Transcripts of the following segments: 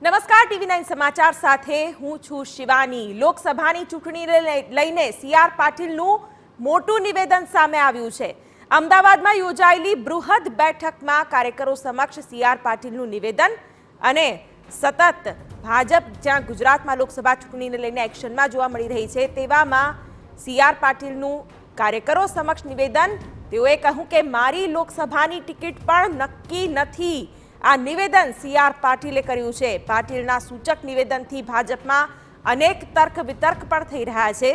નમસ્કાર TV9 સમાચાર સાથે હું છું શિવાની। લોકસભાની ચૂંટણીને લઈને CR પાટીલનું મોટું નિવેદન સામે આવ્યું છે। અમદાવાદમાં યોજાયેલી બૃહદ બેઠકમાં કાર્યકરો સમક્ષ CR પાટીલનું નિવેદન અને સતત ભાજપ જ્યાં ગુજરાતમાં લોકસભા ચૂંટણીને લઈને એક્શનમાં જોવા મળી રહી છે તેવામાં CR પાટીલનું કાર્યકરો સમક્ષ નિવેદન। તેઓએ કહ્યું કે મારી લોકસભાની ટિકિટ પણ નક્કી નથી। આ નિવેદન CR પાટીલે કર્યું છે। પાટીલના સૂચક નિવેદનથી ભાજપમાં અનેક તર્ક વિતર્ક પણ થઈ રહ્યા છે।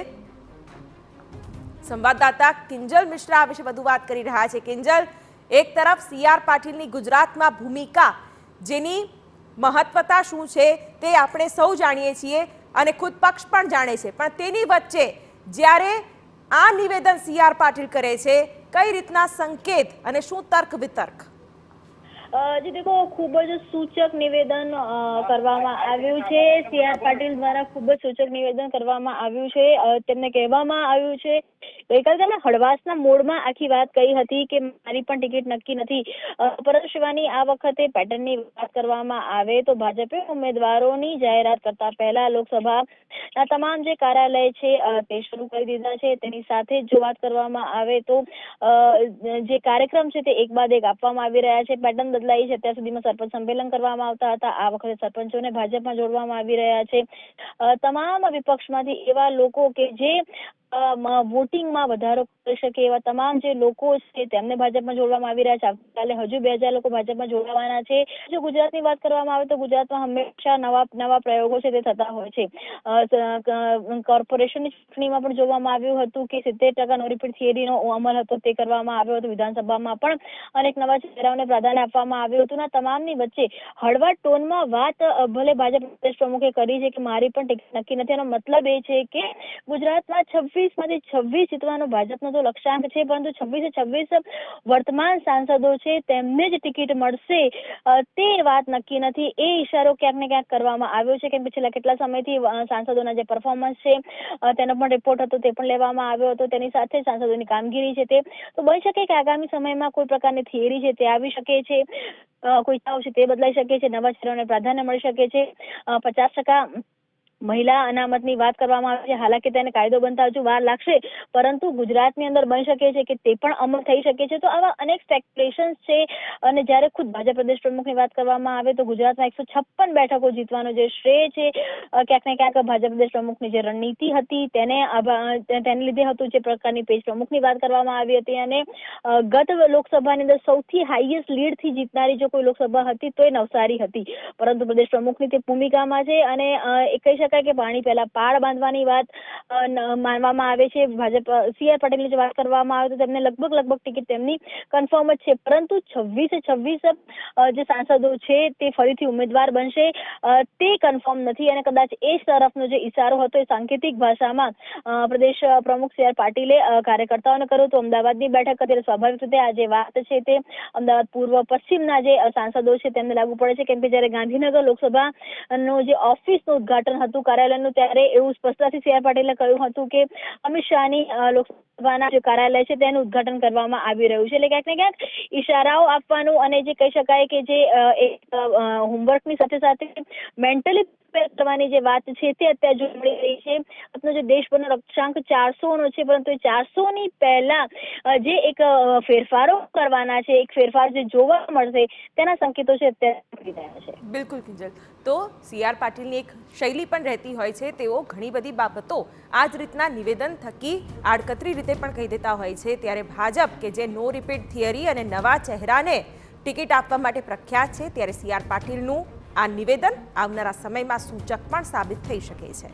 સંવાદદાતા કિંજલ મિશ્રા આ વિશે વધુ વાત કરી રહ્યા છે। કિંજલ, એક તરફ CR પાટીલની ગુજરાતમાં ભૂમિકા જેની મહત્વતા શું છે તે આપણે સૌ જાણીએ છીએ અને ખુદ પક્ષ પણ જાણે છે, પણ તેની વચ્ચે જ્યારે આ નિવેદન CR પાટીલ કરે છે, કઈ રીતના સંકેત અને શું તર્ક વિતર્ક? जी देखो, खूब ज सूचक निवेदन करवामां आव्युं छे। CR पाटील द्वारा खूब ज सूचक निवेदन करवामां आव्युं छे। तेमने कहेवामां आव्युं छे गईकाले तेमणे हळवाशना मोडमां आखी वात कही हती के मारी पण टिकिट नक्की नथी, परंतु शिवानी आ वखते पेटर्ननी वात करवामां आवे तो भाजपे उमेदवारोनी जाहेरात करता पहेला लोकसभाना तमाम जे कार्यालय छे ते शरू करी दीधा छे। तेनी साथे जो वात करवामां आवे तो जे कार्यक्रम छे ते एक बाद एक आपवामां आवी रह्या छे। पेटर्न बदलाई छे। અત્યાર સુધીમાં સરપંચ સંમેલન કરવામાં આવતા હતા, આ વખતે સરપંચોને ભાજપમાં જોડવામાં આવી રહ્યા છે। તમામ વિપક્ષમાંથી એવા લોકો કે જે વોટિંગમાં વધારો કરી શકે એવા તમામ જે લોકો છે તેમને ભાજપમાં જોડવામાં આવી રહ્યા છે। આવતીકાલે હજુ 2000 લોકો ભાજપમાં જોડાવાના છે। જો ગુજરાતની વાત કરવામાં આવે તો ગુજરાતમાં હંમેશા નવા પ્રયોગો છે તે થતા હોય છે। કોર્પોરેશનની ચૂંટણીમાં પણ જોવામાં આવ્યું હતું કે 70% નો રિપીટ થિયરીનો અમલ હતો, તે કરવામાં આવ્યો હતો। વિધાનસભામાં પણ અનેક નવા ચહેરાઓને પ્રાધાન્ય આપવામાં આવ્યું હતું। તમામની વચ્ચે હળવા ટોનમાં વાત ભલે ભાજપ પ્રદેશ પ્રમુખે કરી છે કે મારી પણ ટિકિટ નક્કી નથી, એનો મતલબ એ છે કે ગુજરાતમાં 26માંથી 26 જીતવાનો ભાજપનો તો લક્ષ્યાંક છે, પરંતુ 26 વર્તમાન સાંસદો છે તેમને જ ટિકિટ મળશે તે વાત નક્કી નથી। એ ઇશારો ક્યાંક ને ક્યાંક કરવામાં આવ્યો છે, કેમ કે છેલ્લા કેટલા સમયથી સાંસદોના જે પરફોર્મન્સ છે તેનો પણ રિપોર્ટ હતો, તે પણ લેવામાં આવ્યો હતો। તેની સાથે સાંસદોની કામગીરી છે તે તો બની શકે કે આગામી સમયમાં કોઈ પ્રકારની થિયરી છે તે આવી શકે છે, કોઈ ચાવ છે તે બદલાઈ શકે છે, નવા ચહેરાઓને પ્રાધાન્ય મળી શકે છે। 50% મહિલા અનામતની વાત કરવામાં આવે છે। હાલાકી તેને કાયદો બનતા હજુ વાર લાગશે, પરંતુ ગુજરાતની અંદર બની શકે છે કે તે પણ અમલ થઈ શકે છે। તો આવા અનેક સ્પેક્યુલેશન્સ છે અને જ્યારે ખુદ ભાજપ પ્રદેશ પ્રમુખની વાત કરવામાં આવે તો ગુજરાતમાં 156 બેઠકો જીતવાનો જે શ્રેય છે ક્યાંક ને ક્યાંક ભાજપ પ્રદેશ પ્રમુખની જે રણનીતિ હતી તેને લીધે હતું, જે પ્રકારની પેજ પ્રમુખની વાત કરવામાં આવી હતી। અને ગત લોકસભાની અંદર સૌથી હાઈએસ્ટ લીડથી જીતનારી જો કોઈ લોકસભા હતી તો એ નવસારી હતી, પરંતુ પ્રદેશ પ્રમુખની તે ભૂમિકામાં છે અને એ કહી કે પાણી પહેલા પાળ બાંધવાની વાત માનવામાં આવે છે। ભાજપ CR પાટીલની વાત કરવામાં આવે તો તેમને લગભગ ટિકિટ તેમની કન્ફર્મ જ છે, પરંતુ 26 જે સાંસદો છે તે ફરીથી ઉમેદવાર બનશે તે કન્ફર્મ નથી। અને કદાચ એ તરફનો જે ઇશારો હતો એ સાંકેતિક ભાષામાં પ્રદેશ પ્રમુખ CR પાટીલે કાર્યકર્તાઓને કર્યો તો અમદાવાદની બેઠક હતી, સ્વાભાવિક રીતે આ જે વાત છે તે અમદાવાદ પૂર્વ પશ્ચિમના જે સાંસદો છે તેમને લાગુ પડે છે, કેમ કે જયારે ગાંધીનગર લોકસભાનું જે ઓફિસનું ઉદઘાટન હતું કાર્યાલયનું, ત્યારે એવું સ્પષ્ટતાથી CR પાટીલે કહ્યું હતું કે અમિત શાહની લોકસભાના જે કાર્યાલય છે તેનું ઉદઘાટન કરવામાં આવી રહ્યું છે। એટલે ક્યાંક ને ક્યાંક ઇશારાઓ આપવાનું અને જે કહી શકાય કે જે હોમવર્કની સાથે મેન્ટલી કરવાની જે વાત છે તે અત્યારે જોવા મળી રહી છે। આપનો જે દેશભરનો લક્ષ્યાંક 400 નો છે, પરંતુ એ 400 ની પહેલા જે એક ફેરફારો કરવાના છે, એક ફેરફાર જે જોવા મળશે તેના સંકેતો છે અત્યારે મળી રહ્યા છે। બિલકુલ કિંજલ, તો CR પાટીલની એક શૈલી પણ રહેતી હોય છે, તેઓ ઘણી બધી બાબતો આ જ રીતના નિવેદન થકી આડકતરી રીતે પણ કહી દેતા હોય છે। ત્યારે ભાજપ કે જે નો રિપીટ થિયરી અને નવા ચહેરાને ટિકિટ આપવા માટે પ્રખ્યાત છે, ત્યારે CR પાટીલનું આ નિવેદન આવનારા સમયમાં સૂચક પણ સાબિત થઈ શકે છે।